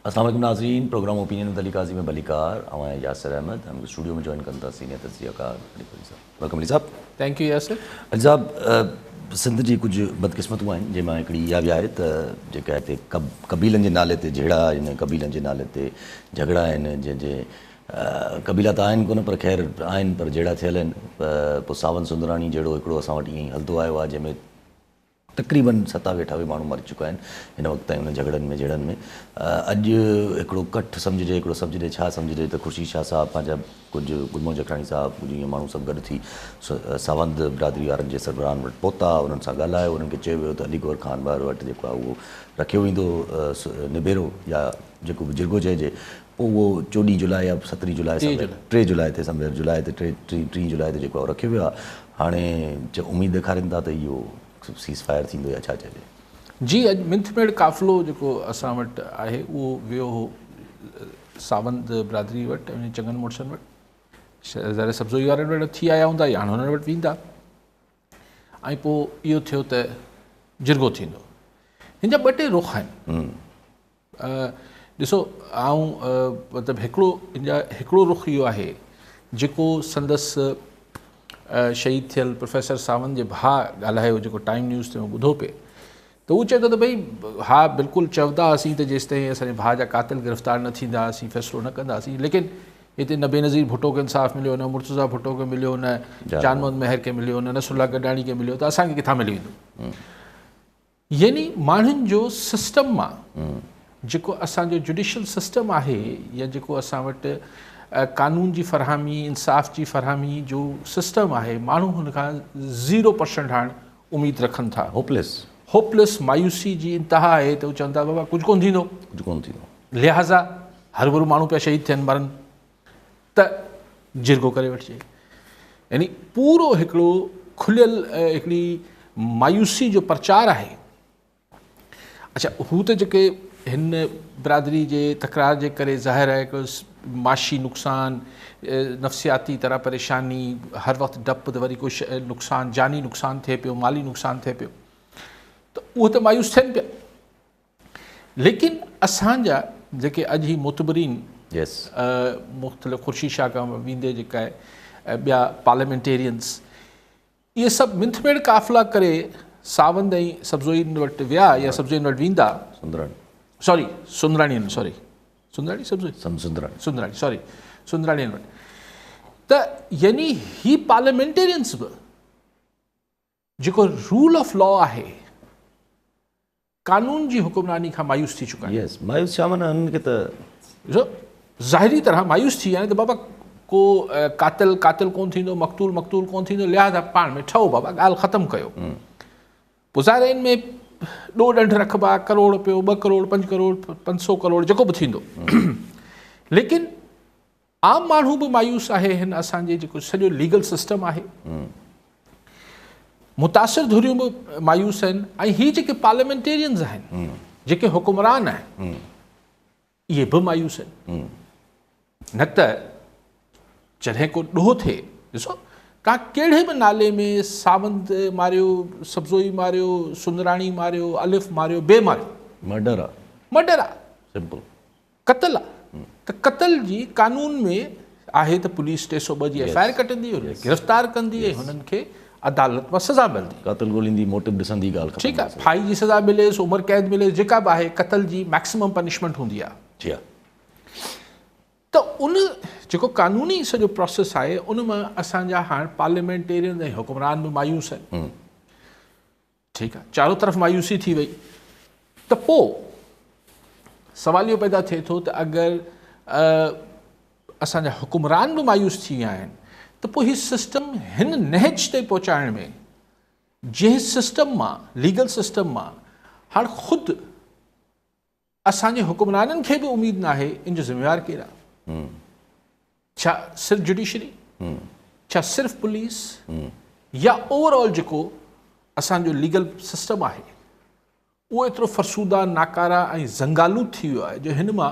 अस्सलाम वालेकुम नाज़रीन, program opinion with Ali Kazi में बलीकार ऐं यासिर अहमद हम स्टूडियो में जॉइन कंदा सीनियर तज़कियाकार Ali sahab. Welcome Ali sahab. Thank you Yasir. Ali sahab, Sindh जी कुछ बदकिस्मतूं आहिनि जंहिंमां हिकिड़ी इहा बि आहे त जेका हिते कबीलनि जे नाले ते झेड़ा आहिनि, कबीलनि जे नाले ते झगड़ा आहिनि, जंहिंजे कबीला त आहिनि कोन पर ख़ैर आहिनि पर जहिड़ा थियल आहिनि। पोइ सावन सुंदराणी जहिड़ो हिकिड़ो असां वटि ईअं ई हलंदो आयो आहे जंहिंमें तक़रीबन 27-28 माण्हू मरी चुका आहिनि हिन वक़्त ताईं हुन झगड़नि में जहिड़नि में। अॼु हिकिड़ो कठ सम्झिजे, हिकिड़ो सम्झिजे छा सम्झिजे त ख़ुर्शीद शाह साहब पंहिंजा कुझु गुलमोहन जखराणी साहब कुझु ईअं माण्हू सभु गॾु थी सावंत बिरादरी वारनि जे सरबराहनि वटि पहुता, उन्हनि सां ॻाल्हायो, उन्हनि खे चयो वियो त अली गौर ख़ान ॿार वटि जेको आहे उहो रखियो वेंदो निबेरो या जेको बि जिरगो चइजे। पोइ उहो 14 जुलाई या 17 जुलाई 3 जुलाई ते सम्झ जुलाई ते 3 जुलाई ते जेको आहे रखियो वियो आहे। हाणे उमेदु ॾेखारनि था त इहो सीज़ फायर थींदो या छा चइजे? जी, अॼु मिंथमेड़ काफ़िलो जेको असां वटि आहे उहो वियो हो सावंत बिरादरी वटि ऐं चङनि मुड़ुसनि वटि, ज़ाहिर सब्ज़ोई वारनि वटि थी आया हूंदा या हुननि वटि वेंदा ऐं पोइ इहो थियो त जिरगो थींदो। हिन जा 2 टे रुख आहिनि। ॾिसो मतिलबु हिकिड़ो रुख इहो आहे जेको संदसि शहीद थियल प्रोफेसर सावंत जे भाउ ॻाल्हायो जेको टाइम न्यूज़ ते ॿुधो पिए त उहो चए थो त भई हा बिल्कुलु चवंदा हुआसीं त जेसि ताईं असांजे भाउ जा क़ातिल गिरफ़्तार न थींदा असीं फ़ैसिलो न कंदासीं, लेकिन हिते न बेनज़ीर भुट्टो खे इंसाफ़ मिलियो, न मुर्तज़ा भुट्टो खे मिलियो, न जान मोहम्मद मेहर खे मिलियो, न नसरुल्लाह गडाणी खे मिलियो, त असांखे किथां मिली वेंदो? यानी माण्हुनि जो सिस्टम मां जेको असांजो जुडिशल सिस्टम आहे या जेको असां वटि कानून जी फ़रहामी, इंसाफ़ जी फ़रहामी जो सिस्टम आहे, माण्हू हुन खां 0% हाणे उमेदु रखनि था। होपलेस मायूसी जी इंतिहा आहे त उहे चवनि था बाबा कुझु कोन थींदो, लिहाज़ा हर भरू माण्हू पिया शहीद थियनि मरनि त जिरगो करे वठिजे। यानी पूरो हिकिड़ो खुलियल हिकिड़ी मायूसी जो प्रचार आहे। अच्छा, हू त जेके हिन बिरादरी जे तकरार जे करे ज़ाहिर आहे हिकिड़ो माशी नुक़सानु, नफ़सियाती तरह परेशानी, हर वक़्तु डपु त वरी कोई नुक़सानु, जानी नुक़सानु थिए पियो, माली नुक़सानु थिए पियो, त उहो त मायूस थियनि पिया। लेकिन असांजा जेके अॼु ई मुतबरीन मुख़्तलिफ़ ख़ुर्शीद शाह खां वेंदे जेका आहे ॿिया पार्लियामेंटेरियंस, इहे सभु मिंथमेड़ काफ़िला करे सावंत ऐं सब्ज़ोईन वटि विया या सब्ज़ोईन वटि वेंदा, सुंदराणियुनि वटि, त यानी ही पार्लियामेंटेरियंस बि जेको रूल ऑफ लॉ आहे, कानून जी हुकुमरानी खां मायूस थी चुका आहिनि। मायूस छा माना उन्हनि खे त ज़ाहिरी तरह मायूस थी विया आहिनि त बाबा को कातिल कोन थींदो, मक़तूल कोन थींदो, लिहाज़ा पाण में ठहो बाबा, ॻाल्हि ख़तमु कयो। पोइ ज़ाहिर इन में ॾोह ॾंढ रखबा, करोड़ रुपयो, 2 करोड़, 5 करोड़, 500 करोड़ जेको बि थींदो। लेकिन आम माण्हू बि मायूस आहे हिन असांजे जेको सॼो लीगल सिस्टम आहे, मुतासिर धुरियूं बि मायूस आहिनि ऐं ही जेके पार्लियामेंटेरियंस आहिनि, जेके हुकुमरान आहिनि, इहे बि मायूस आहिनि। न त जॾहिं को ॾोह थिए, ॾिसो तव्हां कहिड़े बि नाले में सावंत मारियो, सब्ज़ोई मारियो, सुंदराणी मारियो, अलिफ मारियो, बे मारियो, मर्डर आहे, सिंपल क़त्ल आहे। त क़त्ल जी कानून में आहे त पुलिस 302 जी FIR कटंदी, गिरफ़्तार कंदी ऐं हुननि खे अदालत मां सज़ा मिलंदी, क़त्ल ॻोल्हींदी, मोटिव ॾिसंदी, ॻाल्हि ठीकु आहे, फाई जी सज़ा मिलेसि, उमिरि क़ैद मिलेसि, जेका बि आहे क़त्ल जी मैक्सिमम पनिशमेंट हूंदी आहे। त उन जेको कानूनी सॼो प्रोसेस आहे उन मां असांजा हाणे पार्लियामेंटेरियन ऐं हुकुमरान बि मायूस आहिनि। ठीकु आहे, चारो तरफ़ मायूसी थी वई त पोइ सवाल इहो पैदा थिए थो त अगरि असांजा हुकुमरान बि मायूस थी विया आहिनि त पोइ हीउ सिस्टम हिन नहज ते पहुचाइण में जंहिं सिस्टम मां, लीगल सिस्टम मां हाणे ख़ुदि असांजे हुकुमराननि खे बि उमेदु न आहे, इन जो ज़िम्मेवार केरु आहे? छा सिर्फ़ु जुडिशरी, छा सिर्फ़ु पुलिस, या ओवरऑल जेको असांजो लीगल सिस्टम आहे उहो एतिरो फरसूदा, नाकारा ऐं ज़ंगालू थी वियो आहे जो हिन मां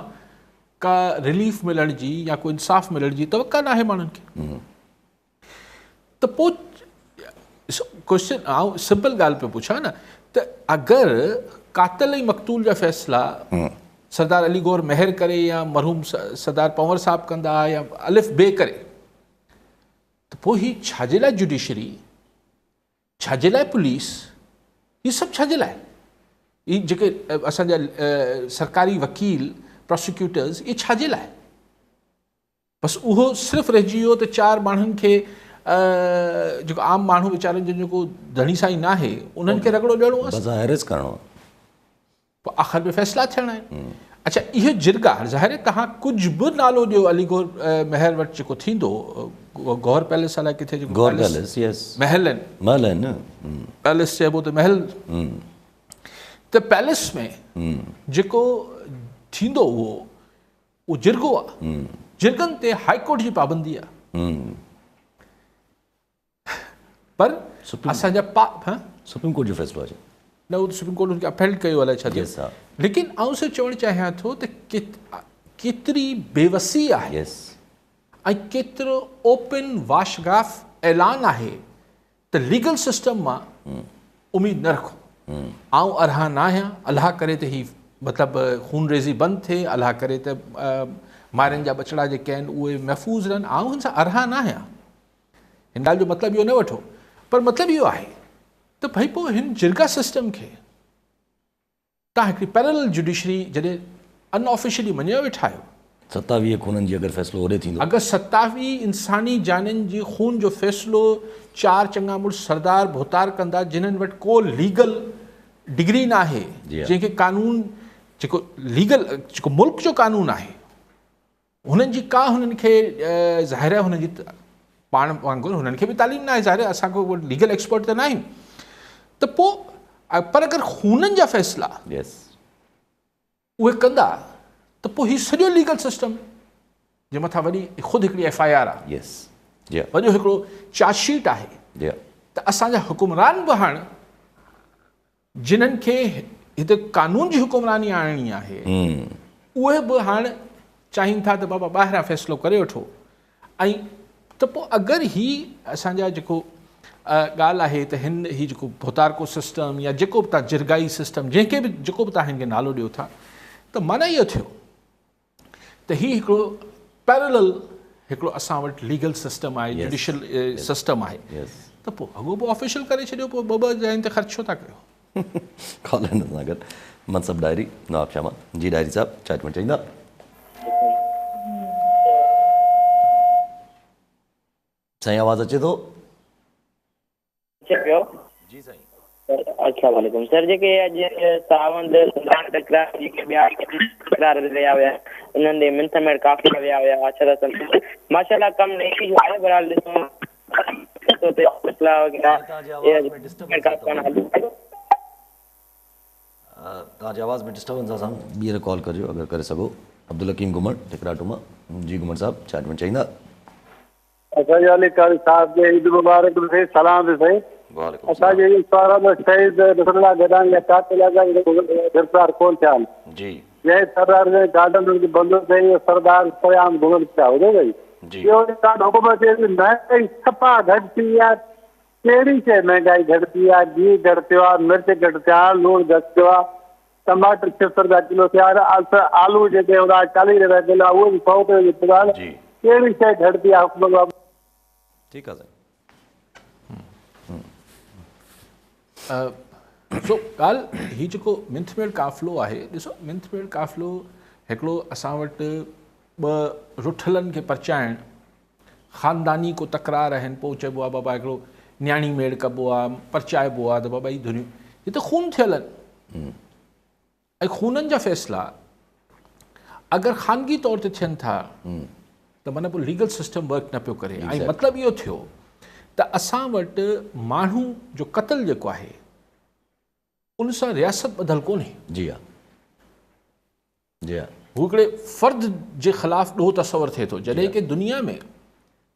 का रिलीफ मिलण जी या को इंसाफ़ मिलण जी तवक़ा न आहे माण्हुनि खे। त पोइ क्वेश्चन आउं सिंपल ॻाल्हि पियो पुछां न त अगरि कातिल ऐं मक़तूल जा फ़ैसिला सरदार अली गौर मेहर करे या मरहूम सरदार पंवर साहब कंदा या अलिफ बे करे, त पोइ ही छाजे लाइ जुडिशरी, छाजे लाइ पुलिस, ये सभु छाजे लाइ? ये जेके असांजा सरकारी वकील प्रोसिक्यूटर्स, ये छाजे लाइ? बसि उहो सिर्फ़ु रहिजी वियो त 4 माण्हुनि खे जेको आम माण्हू वीचारनि जो जेको धणी साईं न आहे उन्हनि खे रगड़ो ॾियणो आहे, बसि अरेस्ट करिणो आहे, पोइ आख़िर में फ़ैसिला थियणा आहिनि। अच्छा, इहो जिरगा ज़ाहिर आहे तव्हां कुझु बि नालो ॾियो अली गौर महल वटि जेको थींदो, गौर पैलेस अलाए किथे जेको गौर पैलेस, यस, महल आहिनि, महल आहिनि, पैलेस चइबो त महल, त पैलेस में जेको थींदो उहो जिरगो आहे, जिरगनि ते हाईकोर्ट जी पाबंदी आहे, पर असांजा सुप्रीम कोर्ट जो फ़ैसिलो आहे न, उहो सुप्रीम कोर्ट उनखे अपहेल्ड कयो अलाए छा थियो, यस हा, लेकिन आउं सिर्फ़ु चवणु चाहियां थो त केतिरी बेवसी आहे यस, ऐं केतिरो ओपन वाशगाफ ऐलान आहे त लीगल सिस्टम मां उमेद न रखो। आउं अरहा न आहियां, अलाह करे त ही मतिलबु खून रेज़ी बंदि थिए, अलाह करे त मारियुनि जा बछड़ा जेके आहिनि उहे महफ़ूज़ रहनि, आउं हिन सां अरहा न आहियां, हिन ॻाल्हि जो मतिलबु इहो न वठो, पर मतिलबु इहो आहे त भई पोइ हिन जिरगा सिस्टम खे तव्हां हिकिड़ी पैरेलल जुडिशरी जॾहिं अनऑफिशियली मञियो वेठा आहियो, 27 खूननि जी अगरि फ़ैसिलो होॾे थींदो, अगरि 27 इंसानी जाननि जी खून जो फ़ैसिलो 4 चङा मुड़ुस सरदार भोतार कंदा जिन्हनि वटि को लीगल डिग्री न आहे, जंहिंखे कानून जेको लीगल जेको मुल्क जो कानून आहे हुननि जी का हुननि खे ज़ाहिर आहे हुननि जी पाण वांगुरु हुननि खे बि तालीम न आहे, ज़ाहिर आहे असां को लीगल एक्सपर्ट त न आहियूं, त पोइ पर अगरि खूननि जा फ़ैसिला यस, उहे कंदा त पोइ हीउ सॼो लीगल सिस्टम जे मथां वॾी ख़ुदि हिकिड़ी FIR आहे, यस, जी वॾो हिकिड़ो चार्जशीट आहे, जी, त असांजा हुकुमरान बि हाणे जिन्हनि खे हिते कानून जी हुकुमरानी आणणी आहे उहे बि हाणे चाहिनि था त बाबा ॿाहिरां फ़ैसिलो करे वठो, ऐं त पोइ अगरि ही असांजा जेको ॻाल्हि आहे त ही जेको भोतारको सिस्टम या जेको बि तव्हां जिरगाई सिस्टम जंहिंखे बि जेको बि तव्हां हिन खे नालो ॾियो था, त माना इहो थियो त ही हिकिड़ो पैरेलल हिकिड़ो असां वटि लीगल सिस्टम आहे, जुडिशल सिस्टम आहे, त पोइ अॻो पोइ ऑफिशियल करे छॾियो, पोइ ॿ जॻहियुनि ते ख़र्च छो था कयो? कॉलर सां गॾु मनसब डायरी नवाब शामा जी, डायरी साहब छा चवणु चाहींदा? साईं आवाज़ अचे थो? जी साईं। अच्छा वालेकुम सर, जेके अॼु सावंत टकरार जेके ॿिया टकरार विया हुया उन्हनि ते मिंथमेड़ काफ़िला विया हुया, माशाल्लाह कम नेकी जो आहे, बहरहाल ॾिसो तव्हांजी आवाज़ में डिस्टर्बेंस आहे, ॿीहर कॉल करियो अगरि करे सघो। अब्दुल हकीम घुमण टिकराटू मां, जी घुमण साहब छा चवणु चाहींदा? असांजे अली कारी साहब खे ईद मुबारक थिए, सलाम थी साईं। असांजे शहीद रसुल्ला गडान या कातिल गिरफ़्तार कोन थिया आहिनि जी, जंहिं सरदार जे गार्डन में बंदो कई, सरदार सयाम घुमण पिया ॿुधो भई, इहो हुकूमत महांगाई सफ़ा घटि थी आहे, कहिड़ी शइ महांगाई घटि थी आहे, घी घटि थियो आहे, मिर्च घटि थिया, लूणु घटि थियो आहे, टमाटर 600 रुपया किलो थिया, आलू जेके हुआ 40 रुपया किलो आहे उहे बि 100 रुपये जी पुराण, कहिड़ी शइ घटि थी आहे हुकूमत? ठीकु आहे साईं। सो ॻाल्हि हीउ जेको मिंथमेड़ काफ़िलो आहे, ॾिसो मिंथमेड़ काफ़िलो हिकिड़ो असां वटि ॿ रुठलनि खे परचाइणु, ख़ानदानी को तकरार आहिनि, पोइ चइबो आहे बाबा हिकिड़ो न्याणी मेड़ कबो आहे, परचाइबो आहे त बाबा ई धुनियूं, ही त खून थियल आहिनि, ऐं खूननि जा फ़ैसिला अगरि ख़ानगी तौर ते थियनि था त माना पोइ लीगल सिस्टम वर्क न पियो करे, ऐं मतिलबु इहो थियो त असां वटि माण्हू जो क़त्ल जेको आहे उन सां रियासत ॿधल कोन्हे। जी हा, जी हा, हू हिकिड़े फ़र्द जे ख़िलाफ़ु ॾोह तसवर थिए थो, जॾहिं की दुनिया में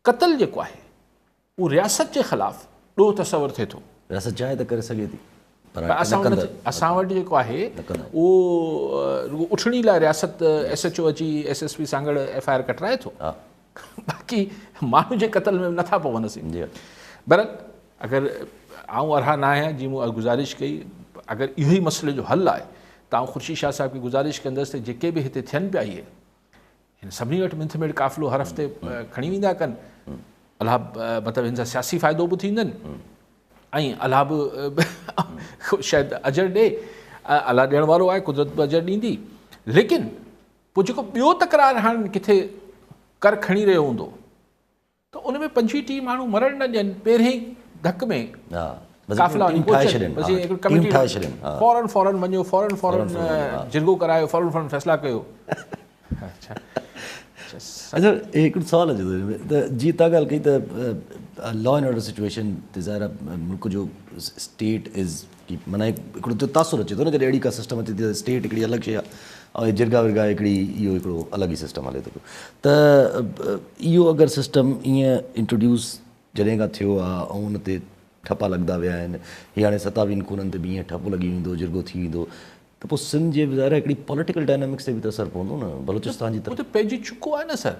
क़त्ल जेको आहे उहो रियासत जे ख़िलाफ़ु ॾोह तसवर थिए थो। रियासत चाहे त करे सघे थी, पर असां वटि जेको आहे उहो उठणी लाइ रियासत SHO अची SSP सांगड़ FIR कटराए थो, बाक़ी माण्हू जे क़त्ल में नथा पवनि असीं। बहरहाल अगरि आऊं अरहा न आहियां, जीअं मूं गुज़ारिश कई, अगरि इहो ई मसइले जो हल आहे तव्हां ख़ुर्शीद शाह साहिब खे गुज़ारिश कंदसि त जेके बि हिते थियनि पिया इहे हिन सभिनी वटि मिंथमेड़ काफ़िलो हर हफ़्ते खणी वेंदा कनि अलाह मतिलबु हिन सां सियासी फ़ाइदो बि थींदनि ऐं अलाह बि शायदि अजर ॾे अलाह ॾियण वारो आहे कुदरत बि अजर ॾींदी लेकिन पोइ जेको ॿियो तकरार हाणे किथे कर खणी रहियो हूंदो त उन में 25-30 माण्हू मरण न ॾियनि पहिरें ई धक में काफ़िला फौरन वञो फौरन जिरगो करायो फौरन फ़ैसिला कयो अच्छा हिकिड़ो सुवालु अचे थो त जीअं तव्हां ॻाल्हि कई त लॉ एंड ऑर्डर सिचुएशन ते ज़ाहिर मुल्क जो स्टेट इज़ की माना हिकिड़ो त तासुर अचे थो न जॾहिं अहिड़ी का सिस्टम अचे थी त स्टेट हिकिड़ी अलॻि शइ आहे ऐं जिरगा विरगा हिकिड़ी इहो हिकिड़ो अलॻि ई सिस्टम हले थो त इहो अगरि सिस्टम ईअं इंट्रोड्यूस जॾहिं खां थियो आहे ऐं उन ते ठपा लॻंदा विया आहिनि हीअ हाणे 27 खूननि ते बि ईअं ठपो लॻी वेंदो जिरगो थी वेंदो त पोइ सिंध जे ज़ाहिर हिकिड़ी पॉलिटिकल डायनामिक्स ते बि त असरु पवंदो न बलूचिस्तान जी तरफ़ पइजी चुको आहे न सर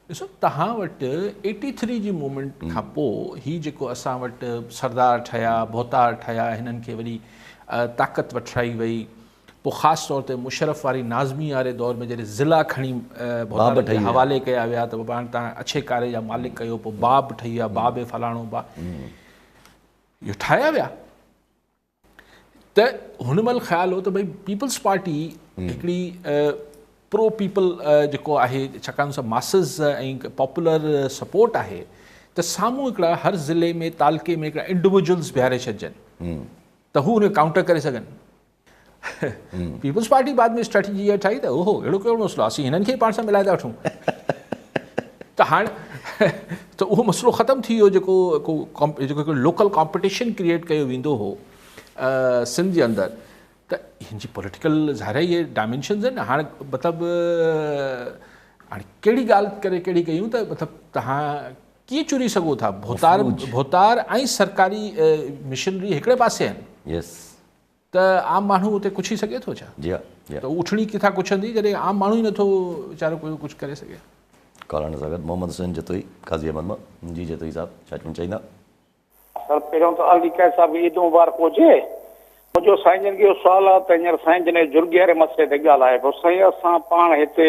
ॾिसो तव्हां वटि 83 जी मूवमेंट खां पोइ हीउ जेको असां वटि सरदार ठहिया भोतार ठहिया हिननि खे वरी ताक़त वठाई वई पोइ ख़ासि तौर ते मुशरफ वारी नाज़मी वारे दौर में जॾहिं ज़िला खणी भोतार खे हवाले कया विया त बाबा हाणे तव्हां अच्छे कारे जा मालिक कयो पोइ बाब ठही विया बाब फलाणो बा इहो ठाहिया विया त हुन महिल ख़्यालु हो त भई पीपल्स पार्टी हिकिड़ी प्रो पीपल जेको आहे छाकाणि सां मासिस ऐं पॉपुलर सपोर्ट आहे त साम्हूं हिकिड़ा हर ज़िले में तालके में हिकिड़ा इंडिविजुअल्स बीहारे छॾिजनि त हू हुन काउंटर करे सघनि पीपल्स पार्टी बाद में स्ट्रेटजी इहा ठाही त ओहो अहिड़ो कहिड़ो मसइलो असीं हिननि खे पाण सां मिलाए था वठूं त हाणे त उहो मसइलो ख़तमु थी वियो जेको हिकिड़ो लोकल कॉम्पिटिशन क्रिएट कयो वेंदो हो सिंध जे अंदरि त हिन जी पॉलिटिकल ज़ाहिर इहे डायमेंशन्स आहिनि हाणे मतिलबु हाणे कहिड़ी ॻाल्हि करे कहिड़ी कयूं त मतिलबु तव्हां कीअं चुरी सघो था भोतार ऐं सरकारी मिशनरी हिकिड़े पासे आहिनि त आम माण्हू उते कुछी सघे थो छा त उठणी किथां कुछंदी जॾहिं आम माण्हू ई नथो वीचारो कोई कुझु करे सघे कॉलर सां गॾु मोहम्मद हुसैन जतोई काज़ी अहमद मां जी जतोई साहब छा चवणु चाहींदा सर पहिरियों त अली कैद साहब ईद मुबारक हुजे मुंहिंजो साईं जन जो सुवालु आहे त हींअर साईं जन जुर्गे वारे मसइले ते ॻाल्हाए पियो साईं असां पाण हिते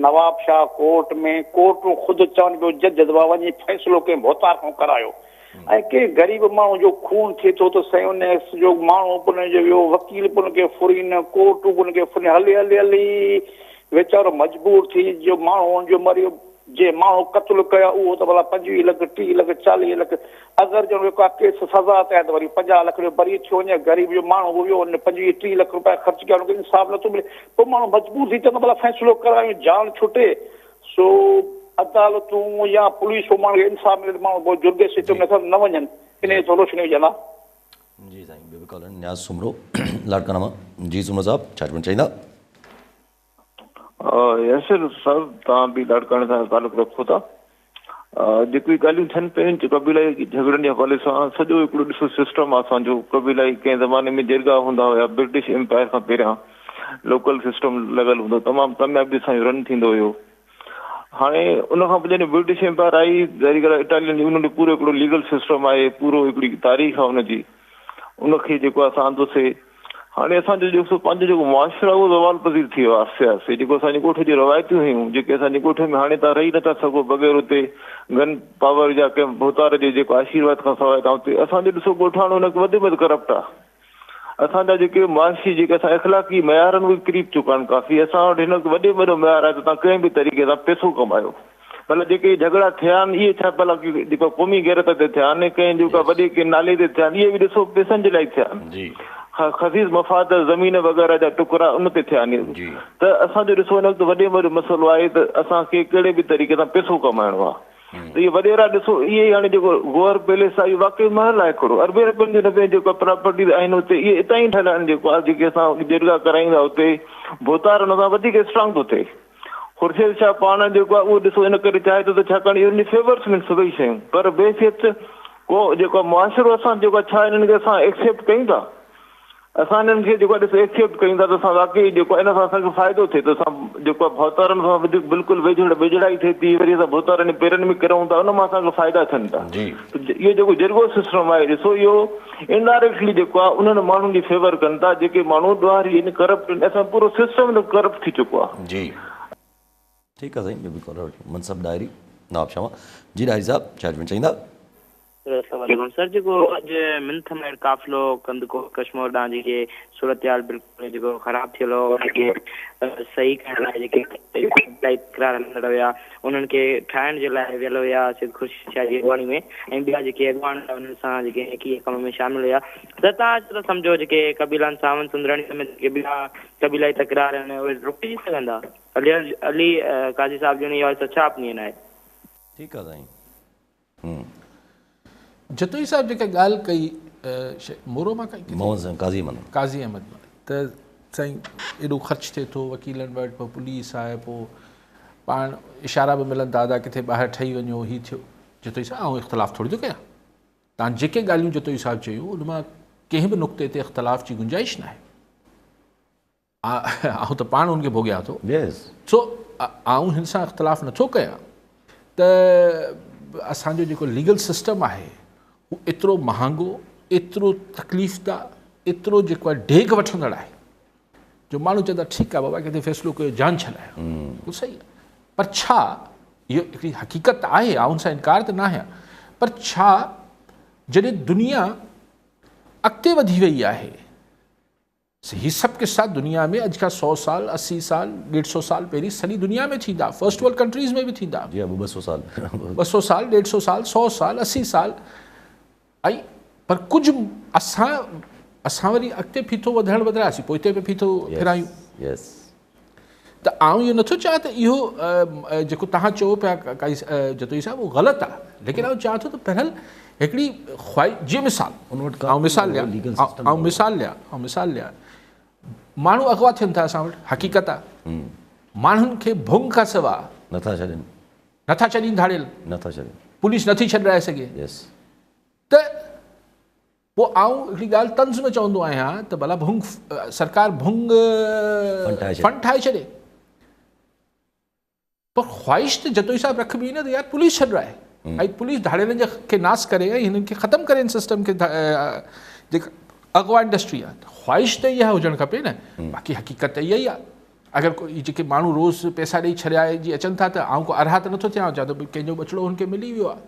नवाब शाह कोर्ट में कोर्टूं ख़ुदि चवनि पियो जज दबा वञी फ़ैसिलो कंहिं भोतार खां करायो ऐं कंहिं ग़रीब माण्हू जो खून थिए थो त साईं उन जो माण्हू पुन जो वियो वकील पुन खे फुरीन कोर्टूं पुन खे फुरी हली हली हली वीचारो मजबूर थी जो माण्हू जो मरियो जे माण्हू क़तलु कया उहो त भला 25 लख 30 लख 40 लख अगरि जो का केस सज़ा थिया त वरी 50 लख जो बरी थियो वञे ग़रीब जो माण्हू वियो 25-30 लख रुपया ख़र्च कया हुनखे इंसाफ़ नथो मिले पोइ माण्हू मजबूर थी चवंदो भला फ़ैसिलो करायूं जान छुटे सो अदालतूं या पुलिस माण्हू खे इंसाफ़ मिले माण्हू पोइ जुर्गे सिस्टम में न वञनि इन जो रोशनी विझंदा जी साईं ॿियो बि कॉलर न्याज़ सुमरो लाड़काना मां जी सुमरो साहब छा चवणु चाहींदा यशर सर तव्हां बि लाड़काने सां तालुक़ु रखो था जेकी ॻाल्हियूं थियनि पियूं कबीलाई झगड़नि जे हवाले सां सॼो हिकिड़ो ॾिसो सिस्टम आहे असांजो कबीलाई कंहिं ज़माने में जिरगा हूंदा हुया ब्रिटिश एम्पायर खां पहिरियां लोकल सिस्टम लॻल हूंदो तमामु कामयाबी सां रन थींदो हुयो हाणे उन खां पोइ जॾहिं ब्रिटिश एम्पायर आई जरी करे इटालियन उन्हनि पूरो हिकिड़ो लीगल सिस्टम आहे पूरो हिकिड़ी तारीख़ आहे हुनजी उनखे जेको असां आंदोसीं हाणे असांजो जेको पंहिंजो जेको मुआशिरो आहे उहो ज़वाल पज़ीर थी वियो आहे आहिस्ते आहिस्ते जेको असांजी ॻोठ जी रवायतियूं हुयूं जेके असांजे ॻोठ में हाणे तव्हां रही नथा सघो बग़ैर उते गन पावर जा कंहिं भोतार जे जेको आशीर्वाद खां सवाइ तव्हां उते असांजो ॾिसो ॻोठाणो हुनखे वधि में वधि करप्ट आहे असांजा जेके मुआशी जेके असां इख़लाक़ी मयारनि उहे किरी चुका आहिनि काफ़ी असां वटि हिनखे वॾे में वॾो मयार आहे त तव्हां कंहिं बि तरीक़े सां पैसो कमायो भला जेके झगड़ा थिया आहिनि इहे छा भला जेको क़ौमी गैरत ते थिया आहिनि कंहिं जेका वॾे कंहिं नाले ते थिया आहिनि इहे बि ॾिसो पैसनि जे लाइ थिया आहिनि ख़सीस मफ़ाद ज़मीन वग़ैरह जा टुकड़ा उन ते थिया आहिनि त असांजो ॾिसो हिन वक़्तु वॾे में वॾो मसइलो आहे त असांखे कहिड़े बि तरीक़े सां पैसो कमाइणो आहे त इहे वॾेरा ॾिसो इहे ई हाणे जेको गोअर पैलेस आहे इहो वाक़ई महल आहे हिकिड़ो अरबे रुपयनि जो रुपए जेको प्रॉपर्टी आहिनि हुते इहे हितां ई ठहियल आहिनि जेको आहे जेके असां जिरगा कराईंदा हुते भोतार हुन सां वधीक स्ट्रांग थो थिए ख़ुर्शीद शाह पाण जेको आहे उहो ॾिसो इन करे चाहे थो त छाकाणि इहो फेवर्स में सभई शयूं पर बेसियत को जेको मुआशिरो असां जेको छा हिननि खे असां एक्सेप्ट कयूं था असां हिननि खे जेको ॾिसो एक्सेप्ट कयूं था त असां वाकई जेको इन सां असांखे फ़ाइदो थिए त असां जेको आहे भौतारनि सां बिल्कुलु वेझड़ाई थिए थी, वरी असां भौतारनि पेरनि में किरूं था, उन मां असांखे फ़ाइदा थियनि था। इहो जेको जिरगो सिस्टम आहे ॾिसो, इहो इनडायरेक्टली जेको आहे उन्हनि माण्हुनि जी फेवर कनि था जेके माण्हू ॾुआरी इन करप्ट, असां पूरो सिस्टम करप्ट थी चुको आहे। जी ठीकु आहे साईं, बिल्कुलु मनसब डायरी नवाब शाह जी। डायरी साहब छा चवंदा? सर जेको अॼु मिंथमेड़ काफ़िलो कंदको कश्मीर ॾांहुं जेके सूरत हाल बिल्कुलु जेको ख़राबु थियल हो उनखे सही करण लाइ जेके इकरार हलंदड़ हुया उन्हनि खे ठाहिण जे लाइ वियल हुया सिद ख़ुर्शीद शाह जी अॻवानी में, ऐं ॿिया जेके अॻवान उन्हनि सां जेके एकी कम में शामिल हुया। त तव्हां त सम्झो जेके कबीलान सावंत सुंदराणी समेत जेके ॿिया कबीलाई तकरार आहिनि उहे रुकिजी सघंदा? अली काज़ी साहिब जो इहा छा अपनीयन आहे? ठीकु आहे साईं। जतोई साहब जेका ॻाल्हि कई मोरो मां कई काज़ी अहमद मां, त साईं एॾो ख़र्च थिए थो वकीलनि वटि, पोइ पुलिस आहे, पोइ पाण इशारा बि मिलनि दादा किथे ॿाहिरि ठही वञो, हीअ थियो। जतोई साहब आउं इख़्तिलाफ़ु थोरी थो कयां, तव्हां जेके ॻाल्हियूं जतोई साहब चयूं उन मां कंहिं बि नुक़्ते ते इख़्तिलाफ़ जी गुंजाइश न आहे। आउं त पाण उनखे भोॻियां थो, सो आउं हिन सां इख़्तिलाफ़ु नथो कयां त असांजो जेको लीगल सिस्टम आहे वो एतिरो महांगो, एतिरो तकलीफ़दा, एतिरो जेको आहे डेग वठंदड़ आहे जो माण्हू चवंदा ठीकु आहे बाबा किथे फ़ैसिलो कयो, जान छॾायो, उहो सही आहे। पर छा इहो हिकिड़ी हक़ीक़त आहे, आउं सां इनकार त न आहियां, पर छा जॾहिं दुनिया अॻिते वधी वई आहे, हीअ सभु किस्सा दुनिया में अॼु खां 100 साल 80 साल 150 साल पहिरीं सॼी दुनिया में थींदा, फर्स्ट वर्ल्ड कंट्रीज़ में बि थींदा, 200 साल 200 साल 150 साल 100 साल 80 साल। ऐं पर कुझु असां वरी अॻिते फीथो वधण वधायासीं, पोइ हिते बि फीथो फिरायूं। त आउं इहो नथो चाहियां त इहो जेको तव्हां चओ पिया काई जतोई साहब उहो ग़लति आहे, लेकिन आउं चाहियां थो त पहिरियों हिकिड़ी जीअं मिसाल लिया माण्हू अॻवा थियनि था असां वटि, हक़ीक़त आहे माण्हुनि खे भुंग खां सवाइ नथा छॾीनि, धाड़ियल नथा छॾनि, पुलिस नथी छॾाए सघे। त पोइ आउं हिकिड़ी ॻाल्हि तंज़ में चवंदो आहियां त भला भुंग सरकार भुंग फंड ठाहे छॾे, पर ख़्वाहिश त जतोई साहब रखबी न त यार पुलिस छॾाए, ऐं पुलिस धाड़ियलनि खे नास करे ऐं हिननि खे ख़तमु करे हिन सिस्टम खे जेका अॻवा इंडस्ट्री आहे। ख़्वाहिश त इहा हुजणु खपे न, बाक़ी हक़ीक़त इहा ई आहे। अगरि कोई जेके माण्हू रोज़ पैसा ॾेई छॾाइजी अचनि था त आउं को अरहा त नथो थियां, छा त कंहिंजो बचिड़ो हुनखे मिली वियो आहे,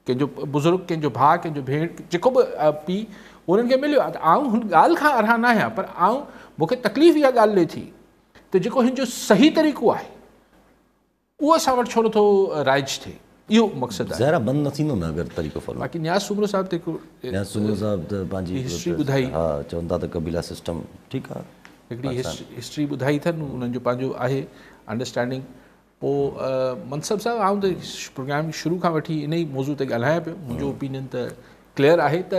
कंहिंजो बुज़ुर्ग, कंहिंजो भाउ, कंहिंजो भेण, जेको बि पीउ उन्हनि खे मिलियो आहे। त आउं हुन ॻाल्हि खां अरहा न आहियां, पर आउं मूंखे तकलीफ़ इहा ॻाल्हि ॾिए थी त जेको हिन जो सही तरीक़ो आहे उहो असां वटि छो नथो राइज थिए, इहो मक़सदु आहे। ज़रा बंदि न थींदो न अगरि तरीक़ो फॉलो। बाक़ी न्याज़ सूमरो साहब ते सूमरो साहब त पंहिंजी हिस्ट्री ॿुधाई, हा चवनि था त कबीला सिस्टम ठीकु आहे, हिकिड़ी हिस्ट्री ॿुधाई अथनि, उन्हनि जो पंहिंजो आहे अंडरस्टैंडिंग। पोइ मनसब साहब आउं त प्रोग्राम शुरू खां वठी इन ई मौज़ू ते ॻाल्हायां पियो, मुंहिंजो ओपिनियन त क्लियर आहे त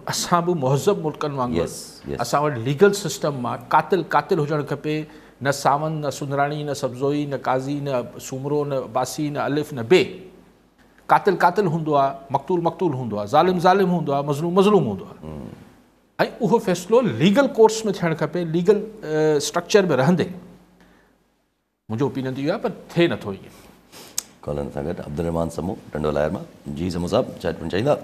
असां बि महज़ब मुल्कनि वांगुरु असां वटि लीगल सिस्टम मां कातिल हुजणु खपे, न सावंत, न सुंदराणी, न सब्ज़ोई, न काज़ी, न सूमरो, न बासी, न अलिफ, न बे। कातिल हूंदो आहे, मक़तूल हूंदो आहे, ज़ालिम हूंदो आहे, मज़लूम हूंदो आहे, ऐं उहो फ़ैसिलो लीगल कोर्ट्स में थियणु खपे, लीगल स्ट्रक्चर में रहंदे। मुंहिंजो ओपिनियन इहो आहे, पर थिए नथो ईअं। कॉलन सां गॾु अब्दुल रहमान समूह टंडो लाहिर मां। जी समूह साहब छा चाहींदा?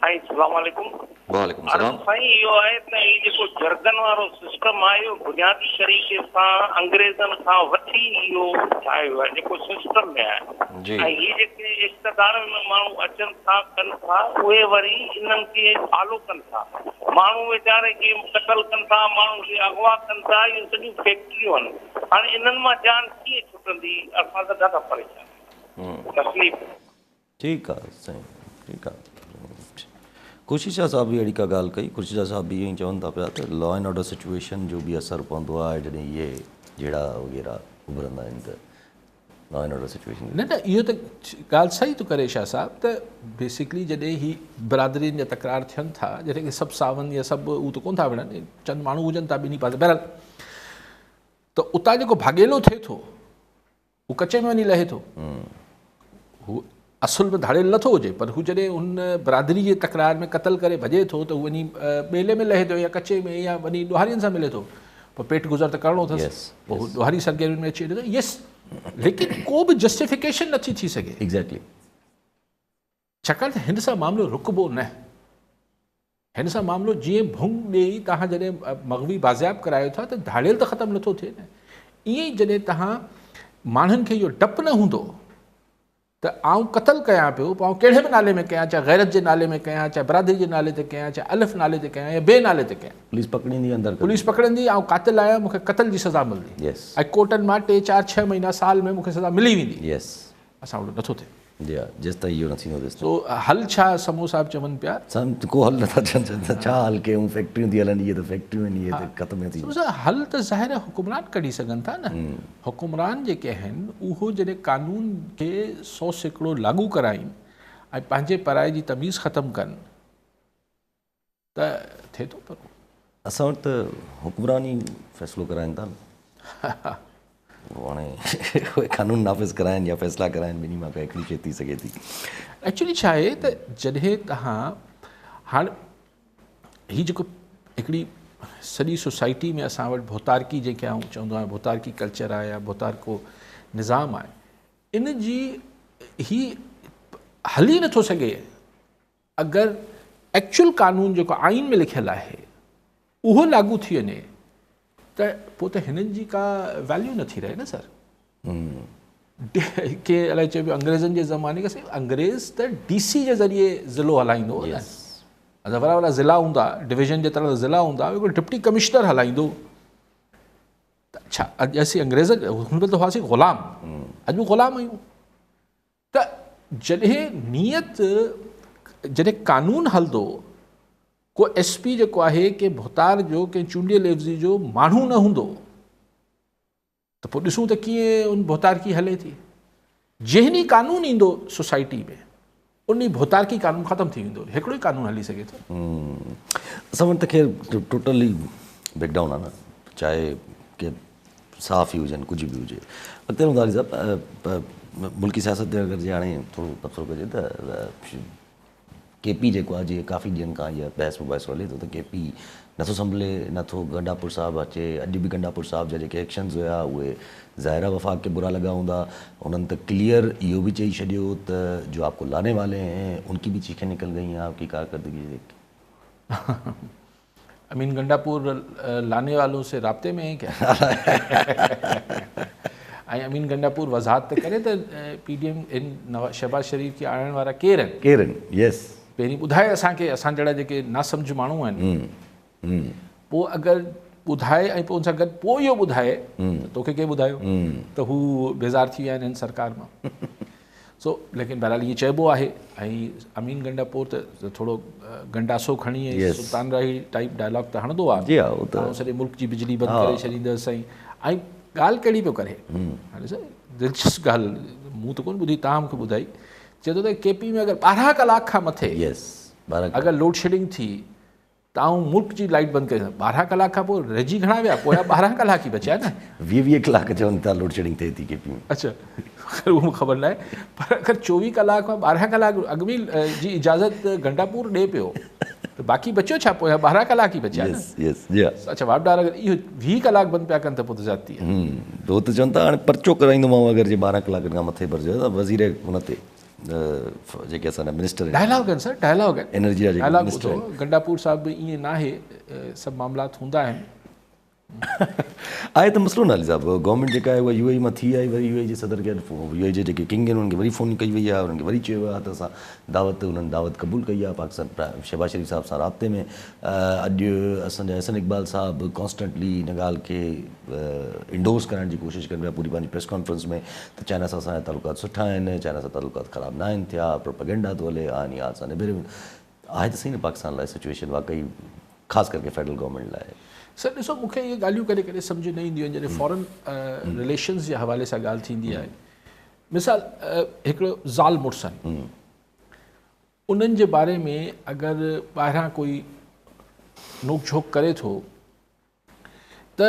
अस्सलाम वालेकुम। वालेकुम सलाम। साईं इहो आहे त हीउ जेको जर्गन वारो सिस्टम आहे इहो बुनियादी तरीक़े सां अंग्रेज़नि खां वठी इहो ठाहियो आहे जेको सिस्टम में आहे, ऐं हीअ जेके इक़्तिदार में माण्हू अचनि था कनि था उहे वरी इन्हनि खे फॉलो कनि था, माण्हू वीचारे खे कतल कनि था, माण्हू खे अगवा कनि था, इहे सॼियूं फैक्ट्रियूं आहिनि। हाणे इन्हनि मां जान कीअं छुटंदी? असां त ॾाढा परेशान तकलीफ़। ठीकु आहे साईं, ठीकु आहे। ख़ुर्शीद शाह साहब बि अहिड़ी का ॻाल्हि कई, ख़ुर्शीद शाह साहब बि ईअं ई चवनि था पिया त लॉ एंड ऑर्डर सिचुएशन जो बि असरु पवंदो आहे जॾहिं इहे जहिड़ा वग़ैरह उभरंदा आहिनि त लॉ एंड ऑर्डर सिचुएशन। न इहो त ॻाल्हि सही थो करे शाह साहब, त बेसिकली जॾहिं ही बिरादरियुनि जा तकरार थियनि था, जॾहिं की सभु सावंत या सभु उहो त कोन था विढ़नि, चंद माण्हू हुजनि था ॿिन्ही पासे, बहरहाल त उतां जेको भागेलो थिए थो उहो कचे में वञी लहे थो। असुल में धाड़ियल नथो हुजे, पर हू जॾहिं उन बिरादरी जे तकरार में क़तल करे भॼे थो त हू वञी ॿेले में लहे थो या कचे में या वञी ॾोहारियुनि सां मिले थो, पोइ पेट गुज़र त करिणो अथसि, पोइ हू ॾोहारी सरगर्मियुनि में अची वञे थो। यस, लेकिन को बि जस्टिफिकेशन नथी थी सघे, एग्ज़ैक्टली, छाकाणि त हिन सां मामिलो रुकबो न। हिन सां मामिलो जीअं भुंग ॾेई तव्हां जॾहिं मग़वी बाज़ियाब करायो था त धाड़ियल त ख़तमु नथो थिए न। ईअं ई जॾहिं तव्हां माण्हुनि खे इहो डपु न हूंदो त आउं क़तल कयां पियो, पोइ आउं कहिड़े बि नाले में कयां, चाहे गैरत जे नाले में कयां, चाहे बिरादरी जे नाले ते कयां, चाहे अलिफ नाले ते कयां या ॿिए नाले ते कयां, पुलिस पकड़ींदी अंदरि, पुलिस पकड़ंदी, आउं क़ातिल आहियां, मूंखे क़तल जी सज़ा मिलंदी, यस, ऐं कोर्टनि मां 3, 4, 6 महीना साल में मूंखे सज़ा मिली वेंदी। यस, असां वटि नथो थिए। जेसि ताईं इहो न थींदो तेसि सो हल छा समूह साहिब चवनि पिया, को हल नथा थियनि, छा हल कयूं, फैक्ट्रियूं थी हलनि, इहे त फैक्ट्रियूं आहिनि, इहे त ख़तम थी। हल त ज़ाहिर आहे हुकुमरान कढी सघनि था न। हुकुमरान जेके आहिनि उहो जॾहिं कानून खे 100% लागू कराइनि ऐं पंहिंजे पराए जी तमीज़ ख़तमु कनि त थिए थो। पर असां वटि त हुकुमरान ई फ़ैसिलो कराइनि था न, हाणे कानून नाफ़िज़ कराइनि या फ़ैसिला कराइनि, ॿिन्ही मां हिकिड़ी शइ थी सघे थी। एक्चुअली छा आहे त जॾहिं तव्हां हाणे हीअ जेको हिकिड़ी सॼी सोसाइटी में असां वटि भोतारकी जेके आऊं चवंदो आहियां भोतारकी कल्चर आहे या भोतारको निज़ाम आहे, इन जी ही हल ई नथो सघे अगरि एक्चुअल कानून जेको आइन में लिखियलु आहे उहो लागू थी वञे त पोइ त हिननि जी का वैल्यू नथी रहे न सर। के अलाए चइबो अंग्रेज़नि जे ज़माने खां अंग्रेज़ त DC जे ज़रिए ज़िलो हलाईंदो हो न, असां वॾा वॾा ज़िला हूंदा, डिवीज़न जे तरह ज़िला हूंदा, हिकिड़ो डिप्टी कमिश्नर हलाईंदो। त छा अॼु असीं अंग्रेज़ हुन महिल त हुआसीं ग़ुलाम, अॼु ग़ुलाम आहियूं। त जॾहिं नियत जॾहिं कानून हलंदो, को SP जेको आहे के भोतार जो के चूंडियल एवज़ी जो माण्हू न हूंदो त पोइ ॾिसूं त कीअं उन भोतारकी हले थी। जंहिं कानून ईंदो सोसाइटी में उन भोतारकी कानून ख़तमु थी वेंदो, हिकिड़ो ई कानून हली सघे थो। असां वटि त ख़ैर टोटली ब्रेकडाउन आहे न, चाहे के साफ़ ई हुजनि, कुझु बि हुजे। अॻिते मुदारी साहिबु मुल्की सियासत ते अगरि जे हाणे थोरो तबसरो कजे त KP जेको आहे, जीअं काफ़ी ॾींहंनि खां इहा बहस मुबहस हले थो त KP नथो संभले, नथो गंडापुर साहिबु अचे। अॼु बि गंडापुर साहिब जा जेके एक्शन्स हुया उहे ज़ाहिरा वफ़ाक़ खे बुरा लॻा हूंदा। उन्हनि त क्लियर इहो बि चई छॾियो त जो आपको लाने वाले हैं उनकी भी चीखें निकल गई हैं आपकी कारकर्दगी देख के। अमीन गंडापुर लाने वालों से राब्ते में है क्या? ऐं अमीन गंडापुर वज़ाहत त करे त PDM इन शहबाज शरीफ़ खे आणण वारा केरु आहिनि? यस, पहिरीं ॿुधाए असांखे, असां जहिड़ा जेके नासमझ माण्हू आहिनि, पोइ अगरि ॿुधाए ऐं पोइ उन सां गॾु पोइ इहो ॿुधाए त तोखे कंहिं ॿुधायो त हू बेज़ार थी विया आहिनि हिन सरकार मां। सो लेकिन बहरहाल इहो चइबो आहे। ऐं अमीन गंडापुर त थोरो गंडासो खणी सुल्तान राही टाइप डायलॉग त हणंदो आहे, ऐं सॼे मुल्क जी बिजली बंदि करे छॾींदसि। ऐं ॻाल्हि कहिड़ी पियो करे, हाणे सर दिलचस्प ॻाल्हि मूं त कोन ॿुधी, तव्हां मूंखे ॿुधाई। चए थो त KP में अगरि 12 कलाक खां मथे अगरि लोड शेडिंग थी त आऊं मुल्क जी लाइट बंदि करे, 12 कलाक खां पोइ रहिजी घणा विया, पोइ 12 कलाक ई बचिया न। 20 कलाक चवनि था लोड शेडिंग थिए थी KP में। अच्छा, उहो मूंखे ख़बर न आहे, पर अगरि 24 कलाक में 12 कलाक अॻु में जी इजाज़त गंडापुर ॾे पियो त बाक़ी बचियो छा, पोइ 12 कलाक ई बचिया न। अच्छा, वापडार अगरि इहो 20 कलाक बंदि पिया कनि त पोइ त ज़्यादती आहे। त उहो त चवनि था हाणे परचो कराईंदोमांव अगरि जे 12 कलाकनि खां मथे भरिजो त वज़ीर हुन ते जेके असांजा मिनिस्टर डायलॉग आहिनि सर, डायलॉग आहिनि, एनर्जी जा डायलॉग ॿुधो। गंडापुर साहिब ईअं न आहे, सभु मामलात हूंदा आहिनि। आहे त मसइलो न हली साहिबु, गवर्नमेंट जेका आहे उहा UAE मां थी आई, वरी UAE जे सदर खे UAE जे जेके किंग आहिनि उन्हनि खे वरी फ़ोन कई वई आहे, उन्हनि खे वरी चयो आहे त असां उन्हनि दावत क़बूल कई आहे पाकिस्तान शहबाज शरीफ़ साहिब सां राब्ते में। अॼु असांजा एहसन इक़बाल साहिबु कॉन्स्टेंटली हिन ॻाल्हि खे इंडोर्स करण जी कोशिशि कनि पिया पूरी पंहिंजी प्रेस कॉन्फ्रेंस में त चाइना सां असांजा तालुकात सुठा आहिनि, चाइना सां तालुकात ख़राबु न आहिनि थिया, प्रोपेगेंडा थो हले, आहिनि या असां निबिरे आहे त सही न पाकिस्तान लाइ सिचुएशन वाकई ख़ासि करके फेडरल गवर्नमेंट लाइ। सर ॾिसो, मूंखे इहे ॻाल्हियूं कॾहिं कॾहिं सम्झ न ईंदियूं आहिनि जॾहिं फॉरेन रिलेशन्स जे हवाले सां ॻाल्हि थींदी आहे। मिसाल हिकिड़ो ज़ाल मुड़ुस आहिनि, उन्हनि जे बारे में अगरि ॿाहिरां कोई नोक झोक करे थो त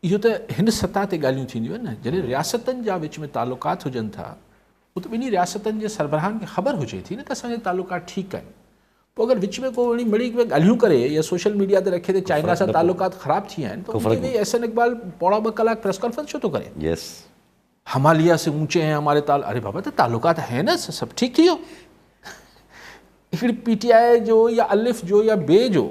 इहो त हिन सतह ते ॻाल्हियूं थींदियूं आहिनि न। जॾहिं रियासतनि जा विच में तालुकात हुजनि था हू त ॿिन्ही रियासतनि जे सरबराहनि खे ख़बर हुजे थी न त असांजा तालुकात ठीकु आहिनि। पोइ अगरि विच में को वरी मिड़ी ॻाल्हियूं करे या सोशल मीडिया ते रखे त चाइना सां तालुकात ख़राब थी विया आहिनि, त उनके लिए एहसन इकबाल पौड़ा 2 कलाक प्रेस कॉन्फ्रेंस छो थो करे? यस, हिमालय से ऊंचे हैं हमारे अरे बाबा तो ताल्लुकात है ना, सब ठीक थी हो। हिकिड़ी PTI जो या अलिफ जो या बे जो